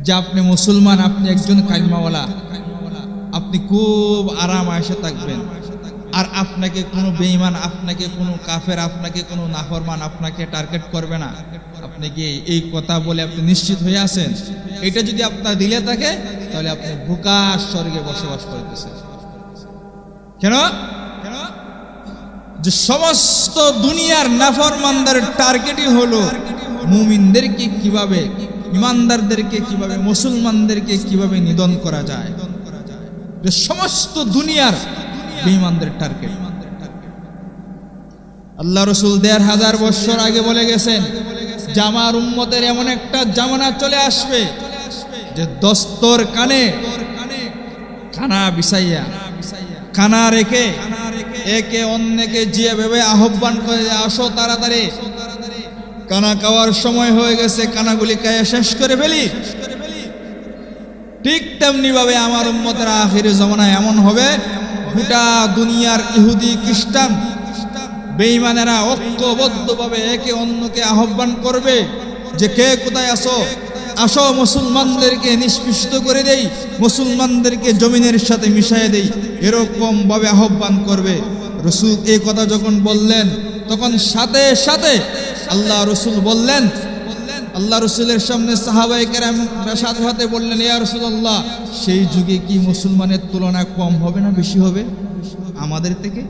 যে আপনি মুসলমান, আপনি একজন কালিমাওয়ালা, আপনি খুব আরাম আয়েশে থাকবেন, আর আপনাকে কোনো বেঈমান, আপনাকে কোনো কাফের, আপনাকে কোনো নাফরমান আপনাকে টার্গেট করবে না? আপনি কি এই কথা বলে আপনি নিশ্চিত হয়ে আছেন? এটা যদি আপনার দিলে থাকে তাহলে আপনি বোকা স্বর্গে বসবাস করতেছেন। কেন? যে সমস্ত দুনিয়ার নাফরমানদের টার্গেটই হলো মুমিনদেরকে কিভাবে, ইমানদারদেরকে কিভাবে, মুসলমানদেরকে কিভাবে নিধন করা যায়। যে সমস্ত দুনিয়ার বেঈমানদের টার্গেট। আল্লাহ রাসূল ১৫০০ বছর আগে বলে গেছেন যে আমার উম্মতের এমন একটা জামানা চলে আসবে যে দস্তর কানে কানা বিছাইয়া, কানা রেখে একে অন্যকে জিয়ে ভেবে আহ্বান করে, আসো তাড়াতাড়ি, কানা খাওয়ার সময় হয়ে গেছে, কানাগুলি খাইয়ে শেষ করে ফেলি। ঠিক তেমনি ভাবে আমার উম্মতের আখিরের জামানায় এমন হবে, গোটা দুনিয়ার ইহুদি খ্রিস্টান বেঈমানেরা ঐক্যবদ্ধভাবে একে অন্যকে আহ্বান করবে যে কে কোথায় আসো, আসো মুসলমানদেরকে নিষ্পিষ্ট করে দেই, মুসলমানদেরকে জমিনের সাথে মিশিয়ে দেই, এরকম ভাবে আহ্বান করবে। রাসূল এই কথা যখন বললেন তখন সাথে সাথে আল্লাহ রাসূল বললেন, আল্লাহ রাসূলের সামনে সাহাবায়ে কেরাম সাথে সাথে বললেন, ইয়া রাসূলুল্লাহ, সেই যুগে কি মুসলমানের তুলনায় কম হবে না বেশি হবে আমাদের থেকে?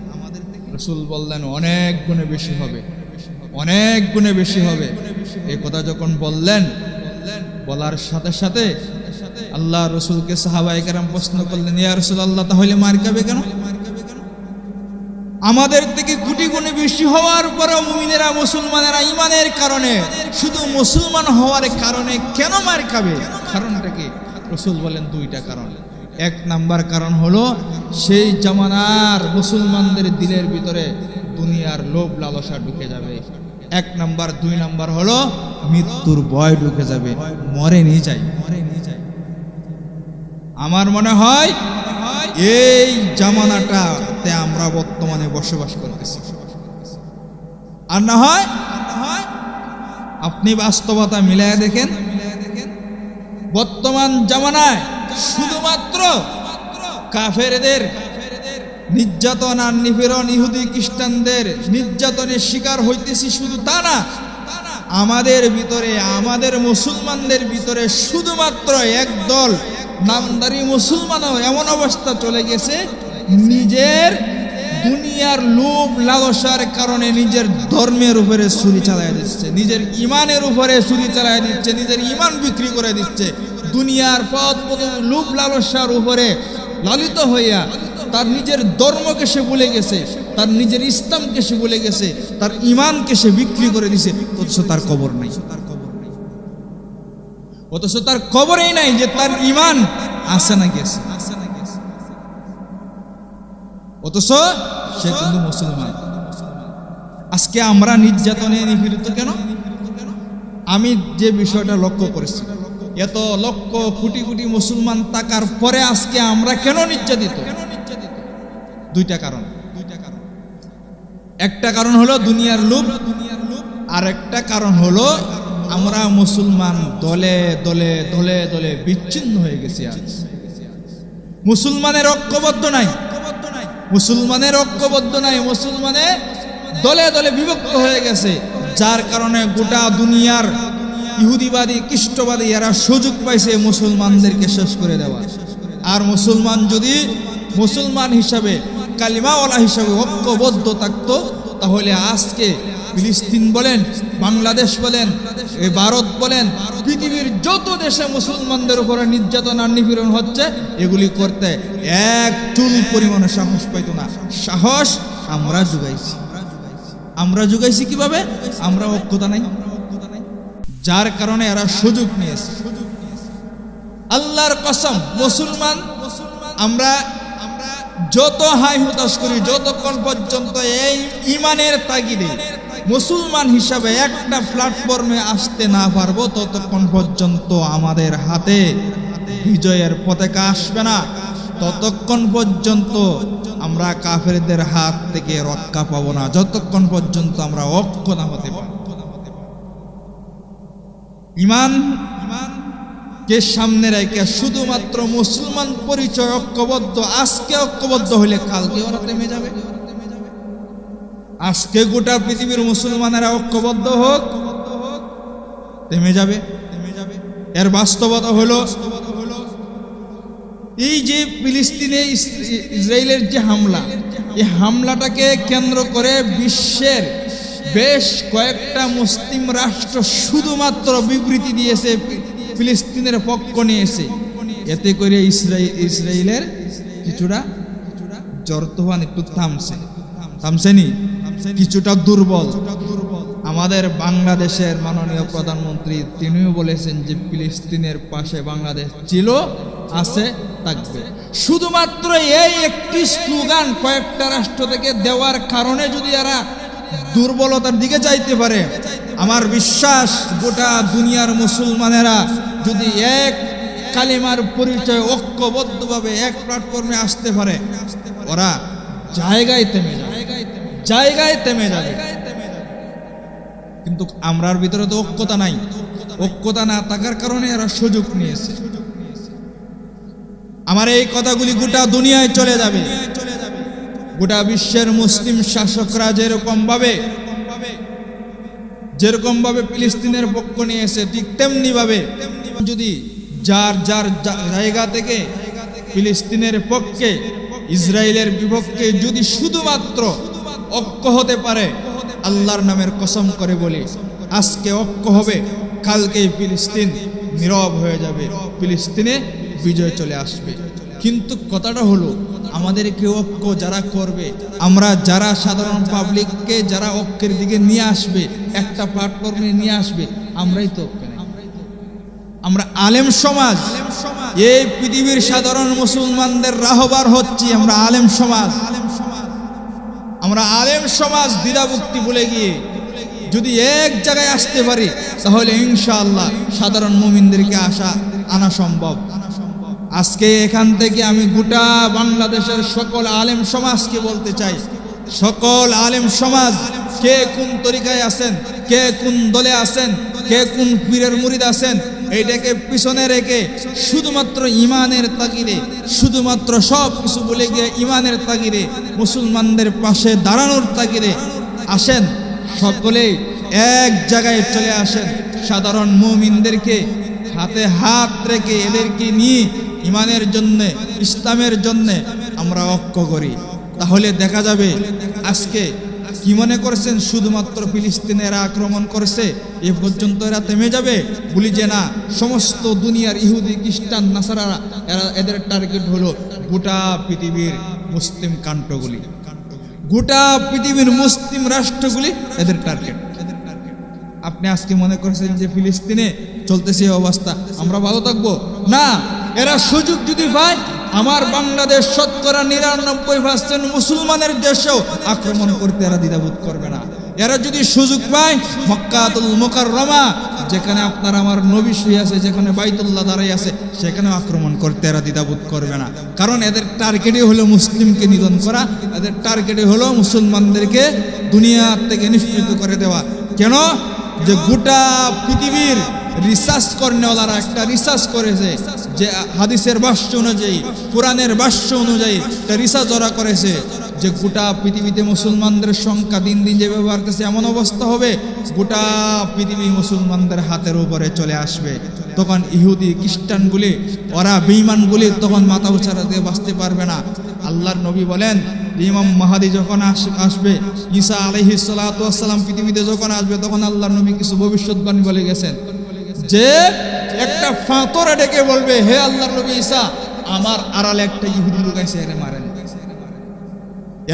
রাসূল বললেন, অনেক গুণে বেশি হবে, অনেক গুণে বেশি হবে। এই কথা যখন বললেন, বলার সাথে সাথে আল্লাহ রাসূলকে সাহাবায়ে কেরাম প্রশ্ন করলেন, ইয়া রাসূলুল্লাহ, তাহলে মার খাবে কেন? আমাদের থেকে কোটি গুণে বেশি হওয়ার পরেও মুমিনেরা, মুসলমানেরা ঈমানের কারণে, শুধু মুসলমান হওয়ার কারণে কেন মার খাবে? কারণটা কি? রাসূল বলেন দুইটা কারণ। এক নাম্বার কারণ হলো সেই জামানার মুসলমানদের দিলের ভিতরে দুনিয়ার লোভ লালসা ঢুকে যাবে, এক নাম্বার। দুই নাম্বার হলো মৃত্যুর ভয় ঢুকে যাবে, মরে নিয়ে যায়। আমার মনে হয় এই জামানাটাতে আমরা বর্তমানে বসবাস করতেছি। আর না হয় আপনি বাস্তবতা মিলায় দেখেন, বর্তমান জামানায় শুধুমাত্র কাফেরদের নির্যাতন আর নিপীড়ন, ইহুদি খ্রিস্টানদের নির্যাতনের শিকার হইতেছি, শুধু তা না, আমাদের ভিতরে, আমাদের মুসলমানদের ভিতরে শুধুমাত্র একদল নামদারি মুসলমানও এমন অবস্থা চলে গেছে, নিজের দুনিয়ার লোভ লালসার কারণে নিজের ধর্মের উপরে ছুরি চালায় দিচ্ছে, নিজের ইমানের উপরে ছুরি চালায় দিচ্ছে, নিজের ইমান বিক্রি করে দিচ্ছে। দুনিয়ার পথ লোভ লালসার উপরে লালিত হইয়া তার নিজের ধর্মকে সে ভুলে গেছে, তার নিজের ইসলামকে সে ভুলে গেছে, তার ইমানকে সে বিক্রি করে দিছে। অথচ তার কবর নাই, অথচ তার কবরেই নাই যে তার ইমান আছে না গেছে, অথচ সে কিন্তু মুসলমান। আজকে আমরা নির্যাতনে নিপীড়িত কেন? আমি যে বিষয়টা লক্ষ্য করেছি, এত লক্ষ কোটি কোটি মুসলমান থাকার পরে আজকে আমরা কেন নির্যাতিত? দুইটা কারণ। একটা কারণ হলো দুনিয়ার লোভ, আর একটা কারণ হলো আমরা মুসলমান দলে দলে দলে দলে বিচ্ছিন্ন হয়ে গেছি। আজ মুসলমানের ঐক্যবদ্ধ নাই, মুসলমানের ঐক্যবদ্ধ নাই, মুসলমানে দলে দলে বিভক্ত হয়ে গেছে, যার কারণে গোটা দুনিয়ার ইহুদিবাদী খ্রিস্টবাদী এরা সুযোগ পাইছে মুসলমানদেরকে শেষ করে দেওয়া। আর মুসলমান যদি মুসলমান হিসাবে, কালিমাওয়ালা হিসাবে ঐক্যবদ্ধ থাকতো, তাহলে আজকে ফিলিস্তিন বলেন, বাংলাদেশ বলেন, ভারত বলেন, পৃথিবীর যত দেশে মুসলমানদের উপরে নির্যাতন আর নিপীড়ন হচ্ছে, এগুলি করতে এক চুল পরিমাণে সাহস পাইত না। সাহস আমরা জুগাইছি। আমরা জুগাইছি কিভাবে? আমরা ঐক্যতা নাই, যার কারণে এরা সুযোগ নিয়েছে। আল্লাহর কসম, মুসলমান আমরা যত হাই হুতাশ করি, যতক্ষণ পর্যন্ত এই ইমানের তাগিদে মুসলমান হিসাবে একটা প্ল্যাটফর্মে আসতে না পারবো, ততক্ষণ পর্যন্ত আমাদের হাতে বিজয়ের পতাকা আসবে না। ততক্ষণ পর্যন্ত আমরা কাফেরদের হাত থেকে রক্ষা পাবো না, যতক্ষণ পর্যন্ত আমরা ঐক্য না হতে পারবো। ইমান কে সামনে রেখে শুধুমাত্র মুসলমান পরিচয় ঐক্যবদ্ধ, আজকে ঐক্যবদ্ধ হইলে কালকে ওরা থেমে যাবে। আজকে গোটা পৃথিবীর মুসলমানেরা ঐক্যবদ্ধ হোক, থেমে যাবে। এর বাস্তবতা হলো এই যে ফিলিস্তিনে ইসরায়েলের যে হামলা, এই হামলাটাকে কেন্দ্র করে বিশ্বের বেশ কয়েকটা মুসলিম রাষ্ট্র শুধুমাত্র বিবৃতি দিয়েছে, ফিলিস্তিনের পক্ষ নিয়েছে। এতে করে ইসরায়েলের কিছুটা জর্তবান একটু থামছেনি, কিছুটা দুর্বল। আমাদের বাংলাদেশের মাননীয় প্রধানমন্ত্রী তিনিও বলেছেন যে ফিলিস্তিনের পাশে বাংলাদেশ ছিল, আছে, থাকবে। শুধুমাত্র এই একটি স্লোগান কয়েকটা রাষ্ট্র থেকে দেওয়ার কারণে যদি এরা দুর্বলতার দিকে যাইতে পারে, আমার বিশ্বাস গোটা দুনিয়ার মুসলমানেরা যদি এক কালিমার পরিচয় ঐক্যবদ্ধভাবে এক প্ল্যাটফর্মে আসতে পারে, ওরা জায়গায় থেমে যাবে। কিন্তু আমরার ভিতরে তো ঐক্যতা নাই, ঐক্যতা না থাকার কারণে এরা সুযোগ নিয়েছে। আমার এই কথাগুলি গোটা দুনিয়ায় চলে যাবে। গোটা বিশ্বের মুসলিম শাসকরা যেরকম ভাবে ফিলিস্তিনের পক্ষ নিয়েছে, ঠিক তেমনি ভাবে যদি যার যার জায়গা থেকে ফিলিস্তিনের পক্ষে, ইসরায়েলের বিপক্ষে যদি শুধুমাত্র ঐক্য হতে পারে, আল্লাহর নামের কসম করে বলি, আজকে ঐক্য হবে, কালকেই ফিলিস্তিন নীরব হয়ে যাবে, ফিলিস্তিনে বিজয় চলে আসবে। কিন্তু কথাটা হলো, আমাদেরকে ঐক্য যারা করবে, আমরা যারা সাধারণ পাবলিককে যারা ঐক্যের দিকে নিয়ে আসবে, একটা প্ল্যাটফর্মে নিয়ে আসবে, আমরাই তো ঐক্য নেই। আমরা আলেম সমাজ, এই পৃথিবীর সাধারণ মুসলমানদের রাহবার হচ্ছি আমরা আলেম সমাজ। আমরা আলেম সমাজ দ্বিধাভুক্তি বলে গিয়ে যদি এক জায়গায় আসতে পারি, তাহলে ইনশাআল্লাহ সাধারণ মুমিনদেরকে আনা সম্ভব। আজকে এখান থেকে আমি গোটা বাংলাদেশের সকল আলেম সমাজকে বলতে চাই, সকল আলেম সমাজ, কে কোন তরিকায় আছেন, কে কোন দলে আছেন, কে কোন পীরের মুরিদ আছেন, এইটাকে পিছনে রেখে শুধুমাত্র ইমানের তাগিদে, শুধুমাত্র সব কিছু বলে গিয়ে ইমানের তাগিদে, মুসলমানদের পাশে দাঁড়ানোর তাগিদে আসেন, সকলেই এক জায়গায় চলে আসেন। সাধারণ মুমিনদেরকে হাতে হাত রেখে এদেরকে নিয়ে ইমানের জন্যে, ইসলামের জন্যে আমরা ঐক্য করি। তাহলে দেখা যাবে আজকে কি মনে করছেন শুধুমাত্র ফিলিস্তিনের আক্রমণ করছে এ পর্যন্ত এরা থেমে যাবে? বলি যে না, সমস্ত দুনিয়ার ইহুদি, খ্রিস্টান, নাসারারা এদের টার্গেট হলো গোটা পৃথিবীর মুসলিম কান্ট্রিগুলি, গোটা পৃথিবীর মুসলিম রাষ্ট্রগুলি এদের টার্গেট। আপনি আজকে মনে করছেন যে ফিলিস্তিনে চলতেছে অবস্থা, আমরা ভালো থাকবো না। এরা সুযোগ যদি পায়, আমার বাংলাদেশ শতকরা 99% মুসলমানের দেশেও আক্রমণ করতে এরা দ্বিধাবোধ করবে না। এরা যদি সুযোগ পায়, মক্কাতুল মুকাররমা, যেখানে আপনার আমার নবী শুয়ে আছে, যেখানে বাইতুল্লাহ দাঁড়িয়ে আছে, সেখানে আক্রমণ করতে এরা দ্বিধাবোধ করবে না। কারণ এদের টার্গেটই হলো মুসলিমকে নিধন করা, এদের টার্গেটই হলো মুসলমানদেরকে দুনিয়া থেকে নিষ্কৃত করে দেওয়া। কেন? যে গোটা পৃথিবীর রিসার্চ করেনেওয়ালারা একটা রিসার্চ করেছে, যে হাদিসের ভাষ্য অনুযায়ী, কোরআনের ভাষ্য অনুযায়ী একটা রিসার্চ ওরা করেছে যে গোটা পৃথিবীতে মুসলমানদের সংখ্যা দিন দিন যেভাবে বাড়তেছে, এমন অবস্থা হবে গোটা পৃথিবী মুসলমানদের হাতের উপরে চলে আসবে। তখন ইহুদি, খ্রিস্টানগুলি, ওরা বেঈমানগুলি তখন মাথা উঁচারা দিয়ে বাঁচতে পারবে না। আল্লাহর নবী বলেন, ইমাম মাহাদি যখন আসবে, ঈসা আলাইহিস সালাতু ওয়াস সালাম পৃথিবীতে যখন আসবে, তখন আল্লাহর নবী কিছু ভবিষ্যৎবাণী বলে গেছেন যে একটা ফাতরে ডেকে বলবে, হে আল্লাহর নবী ঈসা, আমার আড়ালে একটা ইহুদি লোক আছে, এরে মারেন।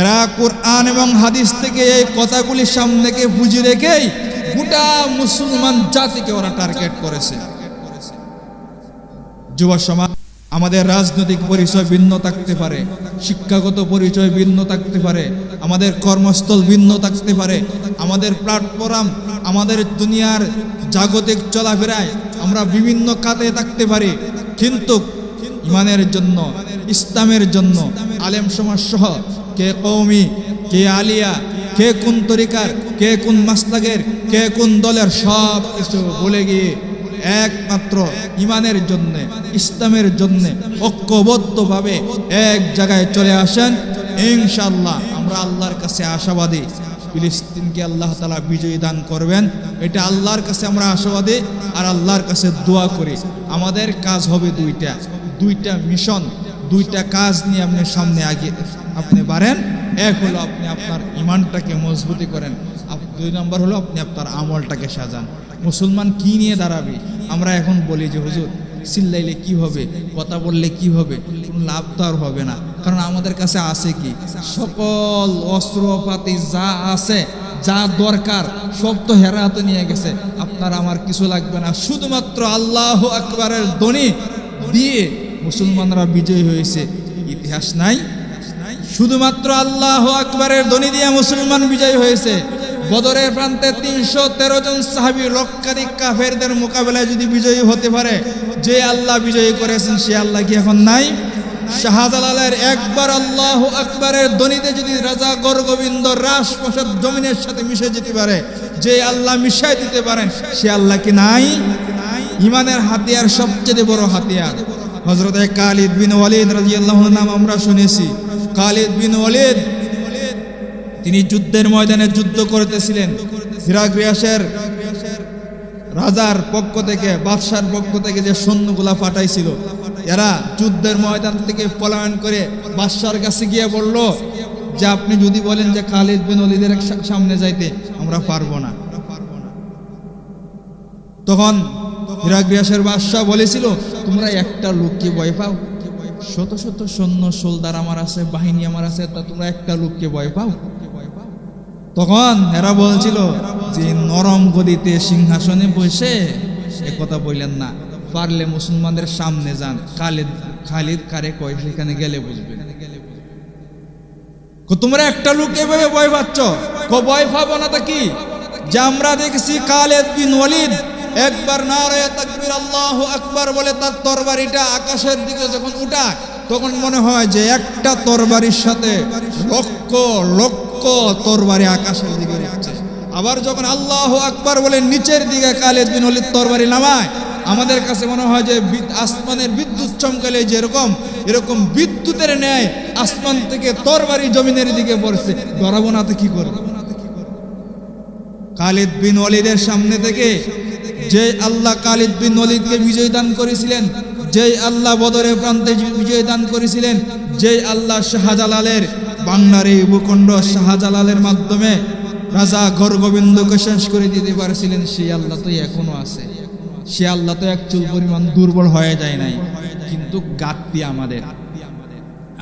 এরা কোরআন এবং হাদিস থেকে এই কথাগুলি সামনেকে বুঝে রেখেই গোটা মুসলমান জাতিকে ওরা টার্গেট করেছে। যুব সমাজ, আমাদের রাজনৈতিক পরিচয় ভিন্ন থাকতে পারে, শিক্ষাগত পরিচয় ভিন্ন থাকতে পারে, আমাদের কর্মস্থল ভিন্ন থাকতে পারে, আমাদের প্ল্যাটফর্ম, আমাদের দুনিয়ার জাগতিক চলাফেরায় আমরা বিভিন্ন কাজে থাকতে পারি, কিন্তু ইমানের জন্য, ইসলামের জন্য আলেম সমাজ সহ কে কওমি, কে আলিয়া, কে কোন তরিকার, কে কোন মাসলাকের, কে কোন দলের, সব কিছু বলে গিয়ে একমাত্র ইমানের জন্য, ইসলামের জন্য ঐক্যবদ্ধভাবে এক জায়গায় চলে আসেন। ইনশাআল্লাহ আমরা আল্লাহর কাছে আশাবাদী, ফিলিস্তিনকে আল্লাহ তাআলা বিজয়ী দান করবেন, এটা আল্লাহর কাছে আমরা আশাবাদী। আর আল্লাহর কাছে দোয়া করি, আমাদের কাজ হবে দুইটা মিশন, দুইটা কাজ নিয়ে আপনি সামনে আপনি বাড়েন। এক হলো আপনি আপনার ইমানটাকে মজবুতি করেন, 2 নম্বর হলো আপনি আপনার আমলটাকে সাজান। মুসলমান কি নিয়ে দাঁড়াবে? আমরা এখন বলি যে হুজুর চিল্লাইলে কি হবে, কথা বললে কি হবে, কোনো লাভ তো আর হবে না। কারণ আমাদের কাছে আছে কি? সকল অস্ত্রপাতি যা আছে, যা দরকার সব তো হেরা হাতে নিয়ে গেছে। আপনার আমার কিছু লাগবে না, শুধুমাত্র আল্লাহু আকবারের ধ্বনি দিয়ে মুসলমানরা বিজয়ী হয়েছে। ইতিহাস নাই? শুধুমাত্র আল্লাহু আকবারের ধ্বনি দিয়ে মুসলমান বিজয়ী হয়েছে। বদরের প্রান্তে 313 জন সাহাবী লক্ষাধিক কাফেরদের মোকাবেলায় যদি বিজয়ী হতে পারে, যে আল্লাহ বিজয়ী করেছেন সে আল্লাহ কি এখন নাই? শাহজালালের একবার আল্লাহু আকবারের ধ্বনিতে যদি রাজা গর্গোবিন্দ রাজপ্রাসাদ জমিনের সাথে মিশে যেতে পারে, যে আল্লাহ মিশাই দিতে পারেন সে আল্লাহ কি নাই? ইমানের হাতিয়ার সবচেয়ে বড় হাতিয়ার। হযরত খালিদ বিন ওয়ালিদ রাদিয়াল্লাহু আনহু নাম আমরা শুনেছি। খালিদ বিন ওয়ালিদ তিনি যুদ্ধের ময়দানে যুদ্ধ করতেছিলেন। হিরাক্লিয়াসের রাজার পক্ষ থেকে, বাদশার পক্ষ থেকে যে সৈন্যগুলা পাঠাইছিল, এরা যুদ্ধের ময়দান থেকে পলায়ন করে বাদশার কাছে গিয়ে বলল যে আপনি যদি বলেন যে খালিদ বিন ওয়ালিদের সামনে যাইতে, আমরা পারবো না। তখন হিরাক্লিয়াসের বাদশা বলেছিল, তোমরা একটা লোককে ভয় পাও? শত শত সৈন্য সোলদার আমার আছে, বাহিনী আমার আছে, তা তোমরা একটা লোককে ভয় পাও? তখন এরা বলছিল যে নরম গদিতে সিংহাসনে বসে একথা বললেন না, পারলে মুসলমানদের সামনে যান, খালিদ কারে কয় সেখানে গেলে বুঝবে। তোমরা একটা লোক এভাবে ভয় পাচ্ছ? ভয় পাবো না তা কি? যে আমরা দেখছি খালিদ বিন ওয়ালিদ একবার নারে তাকবীর আল্লাহু আকবার বলে তার তরবারিটা আকাশের দিকে যখন উঠায়, তখন মনে হয় যে একটা তরবারির সাথে লক্ষ লক্ষ তরবারি আকাশের দিকে উঠছে। আবার যখন আল্লাহু আকবার বলে নিচের দিকে খালিদ বিন ওয়ালিদ তরবারি নামায়, আমাদের কাছে মনে হয় যে আসমানের বিদ্যুৎ চমকালে যেরকম, এরকম বিদ্যুতের ন্যায় আসমান থেকে তরবারি জমিনের দিকে পড়ছে, ডরাবো না তো কি করবো? খালিদ বিন ওয়ালিদের সামনে থেকে যে আল্লাহ খালিদ বিন ওয়ালিদকে বিজয় দান করেছিলেন, যেই আল্লাহ বদরের প্রান্তে বিজয় দান করেছিলেন, যেই আল্লাহ শাহজালালের বাংলার এই ভূখণ্ড শাহজালালের মাধ্যমে রাজা গর্গবিন্দুকে শেষ করে দিতে পারছিলেন, সেই আল্লাহ তো এখনো আছে। সে আল্লাহ তো এক চুল পরিমাণ দুর্বল হয়ে যায় নাই। কিন্তু ঘাটতি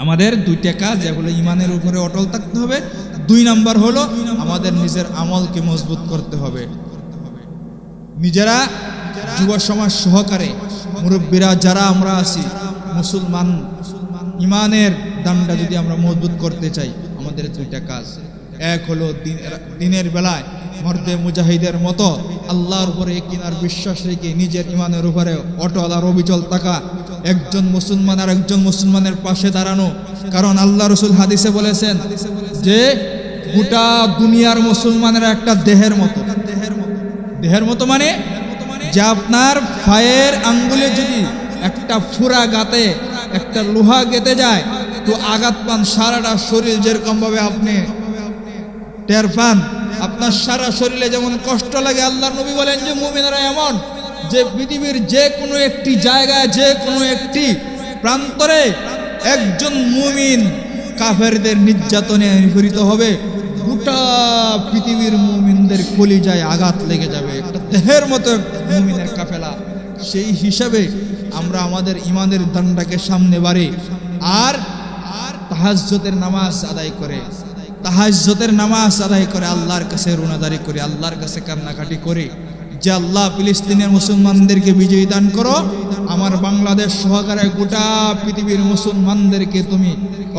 আমাদের দুইটা কাজ, এগুলো ইমানের উপরে অটল থাকতে হবে। 2 নাম্বার হলো আমাদের নিজের আমলকে মজবুত করতে হবে। নিজেরা যুব সমাজ সহকারে মুরব্বীরা যারা আমরা আছি, মুসলমান ইমানের দান্ডা যদি আমরা মজবুত করতে চাই, আমাদের 2টা কাজ। এক হলো দিনের বেলায় মর্দে মুজাহিদের মতো আল্লাহর উপরে কিনার বিশ্বাস রেখে নিজের ইমানের উপরে অটল আর অবিচল থাকা, একজন মুসলমান আর একজন মুসলমানের পাশে দাঁড়ানো। কারণ আল্লাহ রাসূল হাদিসে বলেছেন যে গোটা দুনিয়ার মুসলমানের একটা দেহের মতো মানে যে আপনার পায়ের আঙ্গুলে যদি একটা ফুরা গাতে একটা লোহা গেতে যায় তো আঘাত পান, সারাটা শরীর যেরকম ভাবে আপনি টের পান, আপনার সারা শরীরে যেমন কষ্ট লাগে। আল্লাহর নবী বলেন যে মুমিনরা এমন যে পৃথিবীর যে কোনো একটি জায়গায়, যে কোনো একটি প্রান্তরে একজন মুমিন কাফেরদের নির্যাতনে নিপীড়িত হবে, গোটা পৃথিবীর মুমিনদের কলিজায় আঘাত লেগে যাবে। একটা দেহের মতো মুমিনের কাফেলা। সেই হিসাবে আমরা আমাদের ইমানের দান্ডাকে সামনে বাড়ি আর তাহাজ্জুদের নামাজ আদায় করে আল্লাহর কাছে রুনাদারি করি, আল্লাহর কাছে কান্নাকাটি করি যে আল্লাহ ফিলিস্তিনের মুসলমানদেরকে বিজয় দান করো, আমার বাংলাদেশ সহকারে গোটা পৃথিবীর মুসলমানদেরকে তুমি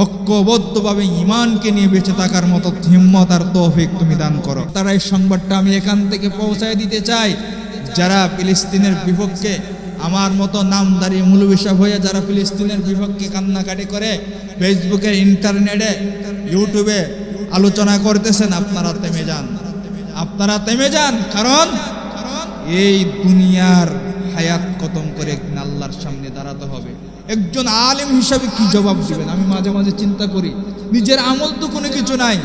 ঐক্যবদ্ধভাবে ইমানকে নিয়ে বেঁচে থাকার মতো হিম্মত আর তৌফিক তুমি দান করো। তারা এই সংবাদটা আমি এখান থেকে পৌঁছায় দিতে চাই। যারা ফিলিস্তিনের বিপক্ষে আমার মতো নামদারি মৌলবী সাহেব হয়ে যারা ফিলিস্তিনের বিপক্ষে কান্নাকাটি করে ফেসবুকে, ইন্টারনেটে, ইউটিউবে আলোচনা করতেছেন, আপনারা থেমে যান। কারণ এই দুনিয়ার হায়াত খতম করে একদিন আল্লাহর সামনে দাঁড়াতে হবে। একজন আলেম হিসাবে কি জবাব দিবেন? আমি মাঝে মাঝে চিন্তা করি, নিজের আমল তো কোনো কিছু নাই,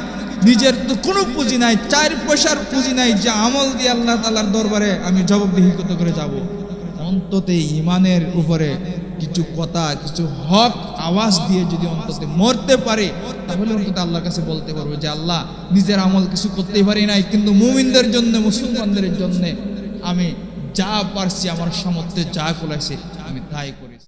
নিজের তো কোনো পুঁজি নাই, 4 পয়সার পুঁজি নাই যে আমল দিয়ে আল্লাহ তাআলার দরবারে আমি জবাবদিহিতা করে যাব। অন্তত ইমানের উপরে কিছু কথা, কিছু হক আওয়াজ দিয়ে যদি অন্তত মরতে পারে, তাহলে অন্তত আল্লাহর কাছে বলতে পারবো যে আল্লাহ, নিজের আমল কিছু করতেই পারি নাই, কিন্তু মুমিনদের জন্য, মুসলমানদের জন্য আমি যা পারছি, আমার সামর্থ্যে যা কুলাইছে আমি তাই করি।